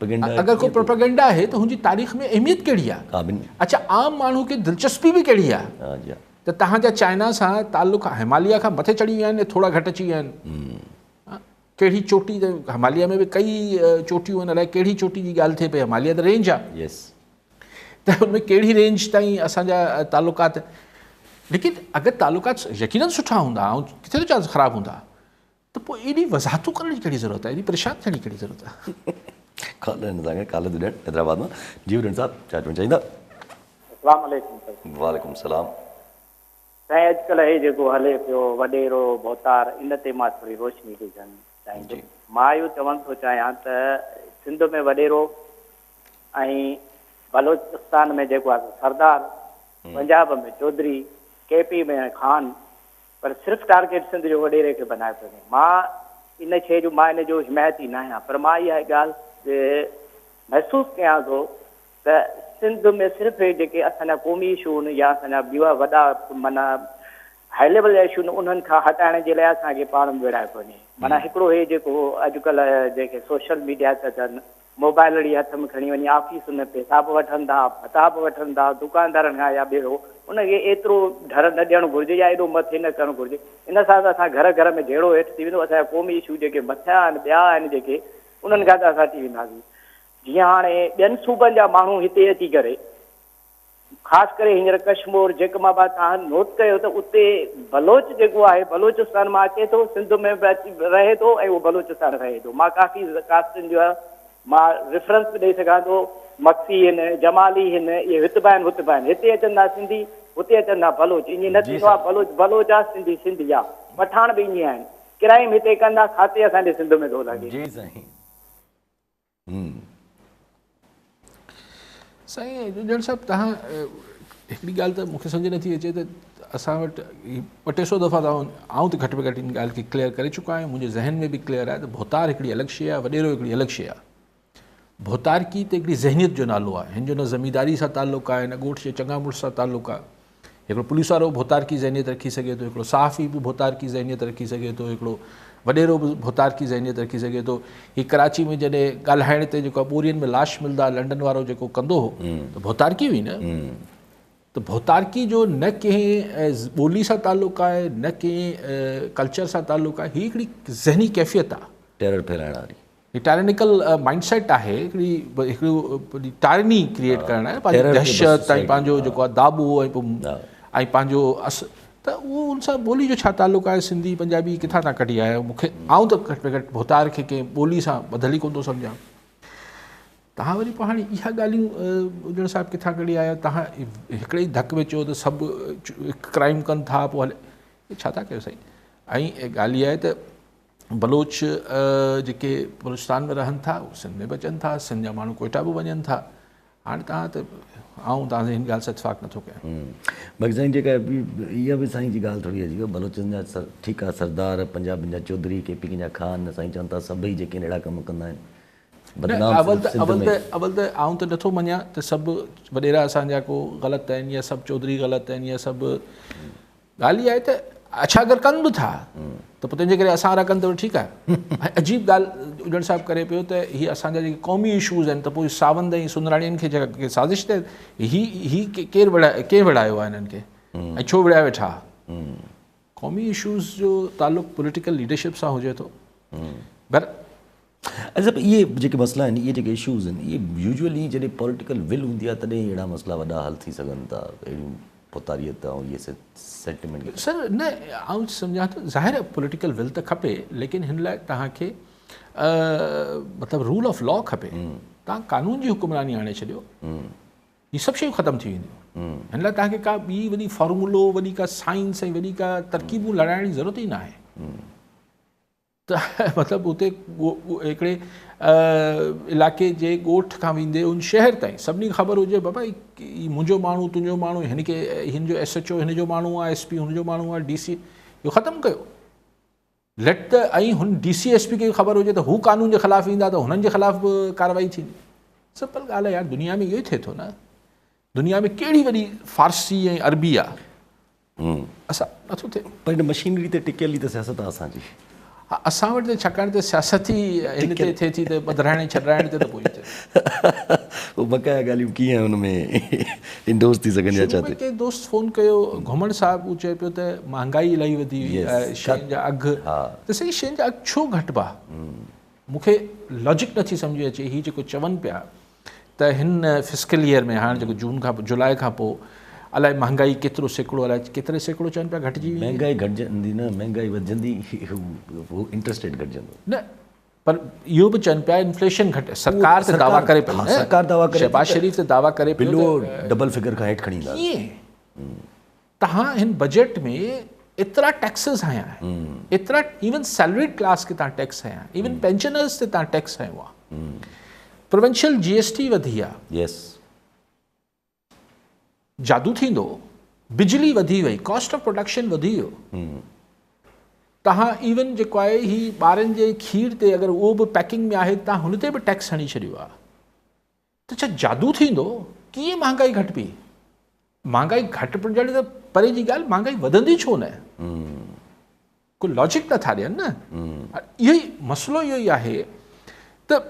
अगर कोई प्रोपेगेंडा है तो हुनजी तारीख़ में अहमियत कहिड़ी आहे? अच्छा, आम माण्हू खे दिलचस्पी बि कहिड़ी आहे त तव्हांजा चाइना सां ताल्लुक हिमालय खां मथे चढ़ी विया आहिनि, थोड़ा घटि अची विया आहिनि? कहिड़ी चोटी, हिमालय में बि कई चोटियूं आहिनि, अलाए कहिड़ी चोटी जी ॻाल्हि थिए पई, हिमालय त रेंज आहे, त हुनमें कहिड़ी रेंज ताईं असांजा ताल्लुकात। लेकिन अगरि ताल्लुकात यकीनन सुठा हूंदा ऐं किथे थो चांस ख़राबु हूंदा त पोइ एॾी वज़ाहतूं करण जी कहिड़ी ज़रूरत आहे, एॾी परेशान थियण जी कहिड़ी ज़रूरत आहे? ख़ालिद ॾियण हैदराबाद मां। जी ॾियण साहब छा चवणु चाहींदा? अस्सलाम वालेकुम। वालेकुम सलाम। साईं, अॼुकल्ह हे जेको हले पियो वॾेरो भोतार, इन ते मां थोरी रोशनी ॾिजणु चाहींदुमि। मां इहो चवणु थो चाहियां त सिंध में वॾेरो ऐं बलोचिस्तान में जेको आहे सरदार, पंजाब में चौधरी, KP में खान, पर सिर्फ़ु टारगेट सिंध जो वॾेरे खे बनाए थो वञे। मां इन शइ जो, मां इन जो हिमायती न आहियां, पर मां इहा ॻाल्हि महसूसु कयां थो त सिंध में सिर्फ़ु जेके असांजा क़ौमी इशू आहिनि या असांजा ॿिया वॾा माना हाई लेवल जा इशू आहिनि, उन्हनि खां हटाइण जे लाइ असांखे पाण में विड़ाए थो वञे। माना हिकिड़ो हे जेको अॼुकल्ह जेके सोशल मीडिया ते अचनि, मोबाइल अड़ी हथ में खणी वञी ऑफिस में पेशाब वठनि था, फताब वठनि था दुकानदारनि खां या ॿेड़ो, उनखे एतिरो डर न ॾियणु घुरिजे या एॾो मथे न करणु घुरिजे। इन सां त असां घर घर में जहिड़ो हेठि थी वेंदो, असांजा क़ौमी इशू जेके मथियां आहिनि, ॿिया आहिनि जेके, उन्हनि खां त असां थी वेंदासीं। जीअं हाणे ॿियनि सूबनि जा माण्हू हिते अची करे, ख़ासि करे हींअर कश्मीर जेकमाबाद तव्हां नोट कयो त उते बलोच जेको आहे बलोचिस्तान मां अचे थो, सिंध में बि अची रहे थो ऐं उहो बलोचिस्तान रहे थो। मां काफ़ी कास्टनि जो मां रेफरेंस बि ॾेई सघां थो, मक्सी आहिनि, जमाली आहिनि, इहे हितबा आहिनि, हिते अचनि था सिंधी, हुते अचनि था बलोच। ईअं न थींदो आहे बलोच आहे, सिंधी सिंधी आहे, पठान बि ईअं आहिनि। क्राइम हिते कंदा, खाते असांजे सिंध में थो लॻे। साईं ॼण साहिबु, तव्हां हिकिड़ी ॻाल्हि त मूंखे सम्झ नथी अचे त असां वटि 200 दफ़ा आउं त घटि में घटि इन ॻाल्हि खे क्लियर करे चुका आहियां, मुंहिंजे ज़हन में बि क्लियर आहे त भोतार हिकिड़ी अलॻि शइ आहे, वॾेरो हिकिड़ी अलॻि शइ आहे। भोतारकी त हिकिड़ी ज़हनियत जो नालो आहे, हिन जो न ज़मींदारी सां ताल्लुक़ु आहे, न ॻोठ जे चङा मुड़ुस सां ताल्लुक़ु आहे। हिकिड़ो पुलिस वारो भोतारकी ज़हनियत रखी सघे थो, हिकिड़ो सहाफ़ी बि भोतारकी ज़हनियत रखी सघे थो, हिकिड़ो वॾेरो बि भोतारकी ज़हनियत रखी सघे थो। हीअ कराची में जॾहिं ॻाल्हाइण ते जेको ॿोरियुनि में लाश मिलंदा, लंडन वारो जेको कंदो हो त भोतारकी हुई न। त भोतारकी जो न कंहिं ॿोली सां ताल्लुक़ु आहे, न कंहिं कल्चर सां ताल्लुक़ु आहे, हीअ हिकिड़ी ज़हनी कैफ़ियत आहे, टेरर फैलाइण वारी, टायरनिकल माइंडसेट आहे, हिकिड़ी टायरनी क्रिएट करणु आहे, पंहिंजी दहशत ऐं पंहिंजो जेको आहे दाबो ऐं पंहिंजो त उहो उन सां ॿोली जो छा ताल्लुक़ु आहे? सिंधी पंजाबी किथां तव्हां कढी आया आहियो? मूंखे आउं त घटि में घटि भोतार खे कंहिं ॿोली सां ॿधल ई कोन थो सम्झां। तव्हां वरी पोइ हाणे इहा ॻाल्हियूं ॼण साहिबु किथां कढी आया? तव्हां हिकिड़े ई धक में चयो त सभु क्राइम कनि था, पोइ हले छा था कयो साईं? ऐं ॻाल्हि इहा आहे त बलोच जेके बलूचिस्तान में रहनि था, उहे सिंध में बि अचनि था, सिंध जा माण्हू कोयटा बि वञनि था। हाणे तव्हां त आऊं तव्हांजे हिन ॻाल्हि सां इतफ़ाक़ नथो कयां। बाक़ी साईं जेका इहा बि साईं जी ॻाल्हि थोरी अजीब, बलोचनि जा ठीकु आहे सरदार, पंजाबनि जा चौधरी, KP जा खान, साईं चवनि था सभई जेके अहिड़ा कम कंदा आहिनि। अवल त आऊं त नथो मञां त सभु वॾेरा असांजा को ग़लति आहिनि या सभु चौधरी ग़लति आहिनि या सभु। ॻाल्हि इहा आहे त अच्छा अगरि कनि बि था त पोइ तंहिंजे करे असां वारा कनि त ठीकु आहे। अजीब ॻाल्हि उजड़ साहिबु करे पियो त हीअ असांजा जेके क़ौमी इशूज़ आहिनि त पोइ सावंद ऐं सुंदराणियुनि खे जेका साज़िश ते केरु विड़ायो आहे हिननि खे ऐं छो विड़ाए वेठा? क़ौमी इशूज़ जो ताल्लुक़ु पॉलिटिकल लीडरशिप सां हुजे थो। अच्छा, इहे जेके मसइला आहिनि, इहे जेके इशूज़ आहिनि, इहे यूजुअली जॾहिं पॉलिटिकल विल हूंदी आहे तॾहिं अहिड़ा मसइला वॾा हल थी सघनि था, अहिड़ियूं पोतारियत ऐं इहे सेंटिमेंट। सर न, आउं सम्झां थो ज़ाहिर आहे पॉलिटिकल विल त खपे, लेकिन हिन लाइ तव्हांखे मतिलबु रूल ऑफ लॉ खपे। तव्हां कानून जी हुकुमरानी आणे छॾियो, हीअ सभु शयूं ख़तमु थी वेंदियूं। हिन लाइ तव्हांखे का ॿी वॾी फॉर्मूलो, वॾी का साइंस ऐं वॾी का तरकीबूं लड़ाइण जी ज़रूरत ई न आहे। त मतिलबु उते हिकिड़े इलाइक़े जे ॻोठ खां वेंदे उन शहर ताईं सभिनी खे ख़बर हुजे बाबा ही मुंहिंजो माण्हू, तुंहिंजो माण्हू, हिन जो SHO हिन जो माण्हू आहे, SP हुन जो माण्हू आहे, DC इहो ख़तमु कयो। लेट त ऐं हुन DCSP खे ख़बर हुजे त हू कानून जे ख़िलाफ़ु ईंदा त हुननि जे ख़िलाफ़ बि कार्रवाई थींदी। सिंपल ॻाल्हि आहे यार, दुनिया में इहो ई थिए थो न। दुनिया में कहिड़ी वॾी फारसी ऐं अरबी आहे, असां नथो थिए। पर हिन मशीनरी ते टिकियल ई त सियासत आहे असांजी। हा, असां वटि त छाकाणि त सियासत ई हिन ते थिए थी त ॿधाइण छॾाइण ते त पोइ थिए। पोइ बक़ाया ॻाल्हियूं कीअं हुन में इंडोर्स थी सघनि या छा थिए? कंहिं दोस्त फ़ोन कयो घुमण साहिबु, उहो चए पियो त महांगाई इलाही वधी हुई आहे, शयुनि जा अघु। त सही, शयुनि जा अघु छो घटि बा? मूंखे लॉजिक नथी सम्झ अचे। हीअ जेको चवनि पिया त हिन फिस्कल ईयर में हाणे जेको जून खां जुलाई खां पोइ अलाए महांगाई केतिरो सैकड़ो, अलाए केतिरे सैकड़ो चवनि पिया घटिजी वेंदी। महांगाई घटिजंदी न, महांगाई वधंदी, इंट्रस्ट रेट घटिजंदो न। पर इहो बि चवनि पिया इन्फ्लेशन घटे, सरकार ते दावा करे पई, सरकार दावा करे, शहबाज शरीफ़ ते दावा करे पियो बिलो डबल फिगर खां हेठि खणी ईंदा। कीअं तव्हां हिन बजट में एतिरा टैक्सेस हया आहिनि, एतिरा इवन सैलरीड क्लास खे तव्हां टैक्स हया, इवन पेंशनर्स ते तव्हां टैक्स हयो आहे, प्रोविंशियल GST वधी आहे, यस, जादू थींदो, बिजली वधी वई, कॉस्ट ऑफ प्रोडक्शन वधी वियो। तव्हां इवन जेको आहे ही ॿारनि जे खीर ते अगरि उहो बि पैकिंग में आहे तव्हां हुन ते बि टैक्स हणी छॾियो आहे। त छा जादू थींदो? कीअं महांगाई घटि पई? महांगाई घटि पइजण त परे जी ॻाल्हि, महांगाई वधंदी छो न? को लॉजिक नथा ॾियनि न। इहो ई मसइलो इहो ई आहे त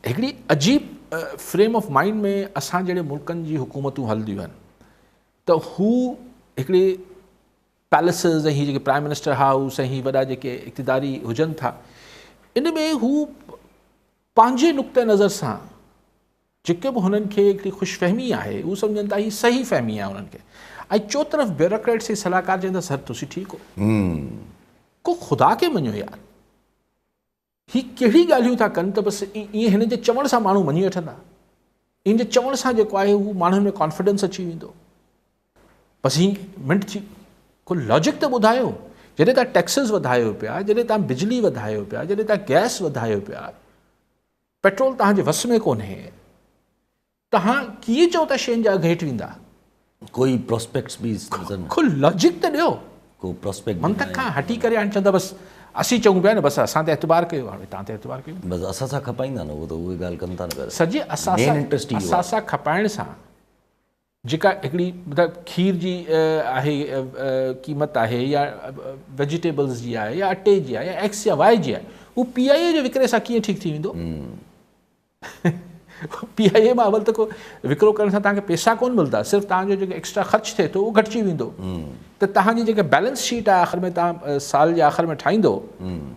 हिकिड़ी अजीब फ्रेम ऑफ माइंड में असां जहिड़े मुल्कनि जी हुकूमतूं हलंदियूं आहिनि त हू हिकिड़े पैलेसिस ऐं हीअ जेके प्राइम मिनिस्टर हाउस ऐं हीअ वॾा जेके इक़्तिदारी हुजनि था, इन में हू पंहिंजे नुक़्ते नज़र सां जेके बि हुननि खे हिकिड़ी ख़ुशफ़हमी आहे उहो सम्झनि था ही सही फ़हमी आहे उन्हनि खे, ऐं चो तरफ़ ब्यूरोक्रेट्स ऐं सलाहकार चवंदा सर तुसीं ठीकु हो, को ख़ुदा खे मञो यार। ही कहिड़ी ॻाल्हियूं था कनि त बसि ईअं हिन जे चवण सां माण्हू मञी वठंदा, इन जे चवण सां जेको आहे उहो माण्हुनि में कॉन्फिडेंस अची वेंदो। बसि ही मिंट थी, को लॉजिक त ॿुधायो। जॾहिं तव्हां टैक्सिस वधायो पिया, जॾहिं तव्हां बिजली वधायो पिया, जॾहिं तव्हां गैस वधायो पिया, पेट्रोल तव्हांजे वस में कोन्हे, तव्हां कीअं चओ था शयुनि जा अघु हेठि वेंदा? कोई प्रोस्पेक्ट्स भी को लॉजिक त ॾियो। को प्रोस्पेक्ट मंतक खां हटी करे हाणे चवंदा बसि असीं चऊं पिया न, बसि असां ते एतबार कयो, हाणे तव्हां ते एतबार कयो, बसि असां सां खपाईंदा न, उहो त उहे ॻाल्हि कनि था न। सॼे असां सां खपाइण सां जेका हिकिड़ी मतिलबु खीर जी आहे क़ीमत आहे, या वेजिटेबल्स जी आहे, या अटे जी आहे, या एक्स या वाई जी आहे, उहो PIA जे विकिरे सां कीअं ठीकु थी वेंदो? PIA मां अवल त को विकिरो करण सां तव्हांखे पैसा कोन मिलंदा, सिर्फ़ु तव्हांजो जेको एक्स्ट्रा ख़र्च थिए थो उहो घटिजी वेंदो। त तव्हांजी जेका बैलेंस शीट आहे आख़िर में तव्हां साल जे आख़िर में ठाहींदो,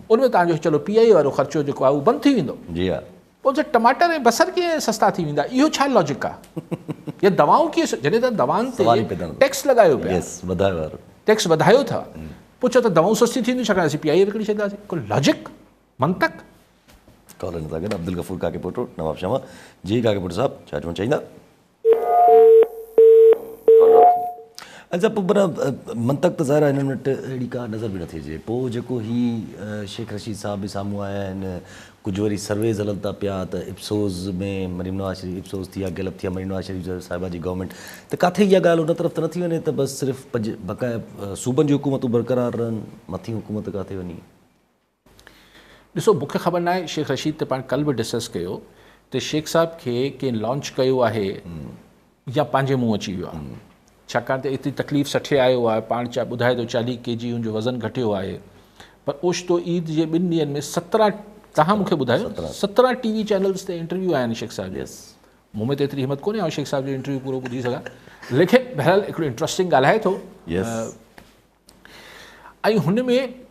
उनमें तव्हांजो चलो PIA वारो ख़र्चो जेको आहे उहो बंदि थी वेंदो। जी हा। पोइ टमाटर ऐं बसर कीअं सस्ता थी वेंदा? इहो छा लॉजिक आहे? या दवाऊं कीअं, जॾहिं तव्हां दवाउनि ते टैक्स लॻायो पिया, टैक्स वधायो था, पोइ चओ त दवाऊं सस्ती थींदियूं छाकाणि असीं PIA विकिणी छॾींदासीं? को लॉजिक, मंतक? कॉलर सां गॾु अब्दुल गफूर काके पुटु नवाब शमा जी। काके पुटु साहब छा चवणु चाहींदा? अच्छा, पोइ पर मंतक त ज़ाहिर आहे हिननि वटि अहिड़ी का नज़र बि नथी अचे। पोइ जेको ही शेख रशीद साहब बि साम्हूं आया आहिनि, कुझु वरी सर्वेज़ हलनि था पिया त इप्सोस में मरीम नवाज़ शरीफ़, इप्सोस थी या गैलप थी या मरीम नवाज़ शरीफ़ साहिबा जी गवर्नमेंट, त किथे इहा ॻाल्हि उन तरफ़ त नथी वञे त बसि सिर्फ़ु बक़ाया सूबनि जी हुकूमतूं बरक़रार रहनि, मथी हुकूमत किथे वञी? ॾिसो, मूंखे ख़बर न आहे, शेख रशीद ते पाण कल्ह बि डिस्कस कयो त शेख साहब खे कंहिं लॉन्च कयो आहे या पंहिंजे मुंहुं अची वियो आहे, छाकाणि त एतिरी तकलीफ़ सठे आयो आहे। पाण ॿुधाए थो 40 kg हुनजो वज़न घटियो आहे, पर ओचितो ईद जे 2 ॾींहंनि में 17, तव्हां मूंखे ॿुधायो 17 TV चैनल्स ते इंटरव्यू आया आहिनि शेख साहब जे। मूं में त एतिरी हिमत कोन्हे शेख साहब जो इंटरव्यू पूरो ॿुधी सघां, लेकिन बहरहाल हिकिड़ो इंट्रस्टिंग ॻाल्हाए थो। ऐं हुन में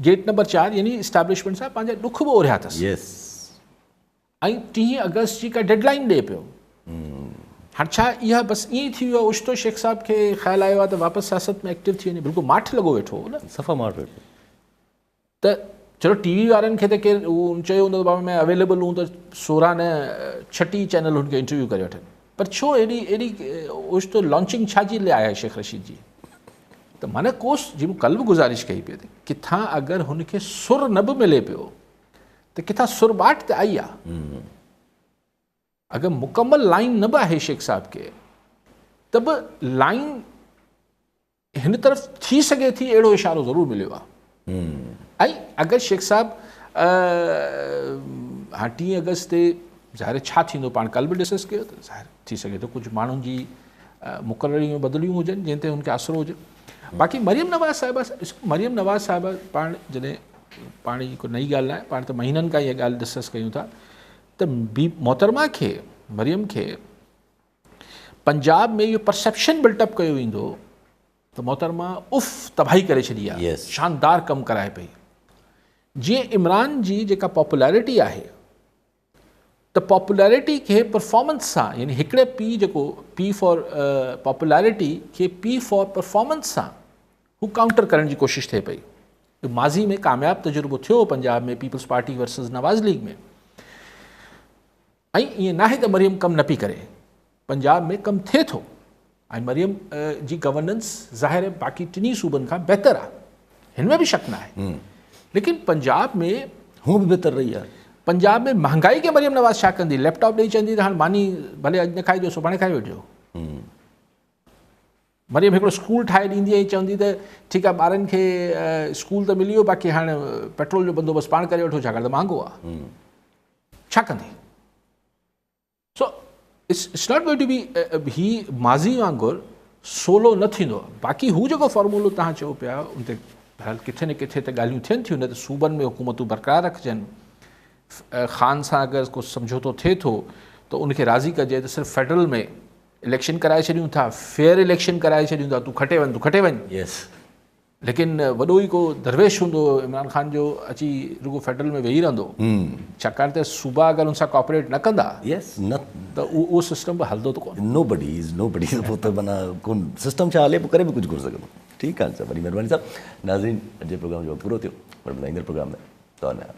गेट नंबर 4 यानी इस्टेब्लिशमेंट सां पंहिंजा ॾुख बि ओरिया अथसि, ऐं 30 अगस्त जी का डेडलाइन ॾिए पियो। हाणे छा इहा बसि ईअं थी वियो? ओचितो शेख साहब खे ख़्यालु आयो आहे त वापसि सियासत में एक्टिव थी वञे, बिल्कुलु माठ लॻो वेठो हो न, सफ़ा माठ वेठो। त चलो TV वारनि खे त केरु उहो चयो हूंदो बाबा मैं अवेलेबल हूं, त 16 न 36 चैनल हुनखे इंटरव्यू करे वठनि, पर छो एॾी ओचितो लॉन्चिंग छा जी लाइ आहे शेख रशीद जी? त माना कोस जी मूं कल्ह बि गुज़ारिश कई पई त किथां अगरि हुनखे सुर न बि मिले पियो त किथां सुरबाट त आई आहे। अगरि मुकमल लाइन न बि आहे शेख साहब खे, त बि लाइन हिन तरफ़ थी सघे थी अहिड़ो इशारो ज़रूरु मिलियो आहे। ऐं अगरि शेख साहिबु हाणे 3 अगस्त ते ज़ाहिर छा थींदो पाण कल्ह बि डिस्कस कयो त ज़ाहिर थी सघे थो कुझु माण्हुनि जी मुक़ररी में बदिलियूं हुजनि जंहिं ते हुनखे असरु हुजे। बाक़ी मरियम नवाज़ साहिबा पाण जॾहिं पाण जी को नई ॻाल्हि न आहे, पाण त महीननि खां इहा ॻाल्हि डिस्कस कयूं था त मोहतरमा खे मरियम खे पंजाब में इहो परसेप्शन बिल्टअप कयो वेंदो त मोहतरमा तबाही करे छॾी आहे, शानदार कमु कराए पई। जीअं इमरान जी जेका पॉपुलैरिटी आहे त पॉपुलैरिटी खे परफॉर्मेंस सां, यानी हिकिड़े पी जेको पी फॉर पॉपुलैरिटी खे पी फॉर परफॉर्मेंस सां हू काउंटर करण जी कोशिशि थिए पई। माज़ी में कामयाबु तजुर्बो थियो पंजाब में पीपल्स पार्टी वर्सेस नवाज़ लीग में। ऐं ईअं नाहे त मरियम कमु न पई करे, पंजाब में कमु थिए थो ऐं मरियम जी गवर्नेंस ज़ाहिर बाक़ी 3 सूबनि खां बहितर आहे, हिन में बि शक न आहे। लेकिन पंजाब में हू बि बहितर रही आहे। पंजाब में महांगाई खे मरियम नवाज़ छा कंदी? लैपटॉप ॾेई चवंदी त हाणे मानी भले अॼु न खाइजो सुभाणे खाई वठिजो। मरियम हिकिड़ो स्कूल ठाहे ॾींदी ऐं चवंदी त ठीकु आहे ॿारनि खे स्कूल त मिली वियो, बाक़ी हाणे पेट्रोल जो बंदोबस्तु पाण करे वठो छाकाणि त महांगो आहे। छा कंदी? So it's not going to be ही माज़ी वांगुरु सोलो न थींदो। बाक़ी हू जेको फॉर्मूलो तव्हां चयो पिया उन ते बहरहाल किथे न किथे त ॻाल्हियूं थियनि थियूं, न त सूबनि में हुकूमतूं बरक़रार रखजनि। ख़ान सां अगरि को समझौतो थिए थो त उनखे राज़ी कजे त सिर्फ़ु फेडरल में इलेक्शन कराए छॾियूं था, फेयर इलेक्शन कराए छॾियूं था, तूं खटे वञ। लेकिन वॾो ई को दरवेश हूंदो इमरान ख़ान जो अची रुगो फेडरल में वेही रहंदो, छाकाणि त सूबा अगरि हुन सां कोऑपरेट न कंदा त उहो सिस्टम बि हलंदो त कोन। नोबडी पोइ त माना कोन सिस्टम छा हले पोइ करे बि कुझु कोन सघंदो। ठीकु आहे, वॾी महिरबानी साहब। नाज़रीन, अॼु जे प्रोग्राम जो पूरो थियो, पर ईंदड़ प्रोग्राम में तव्हां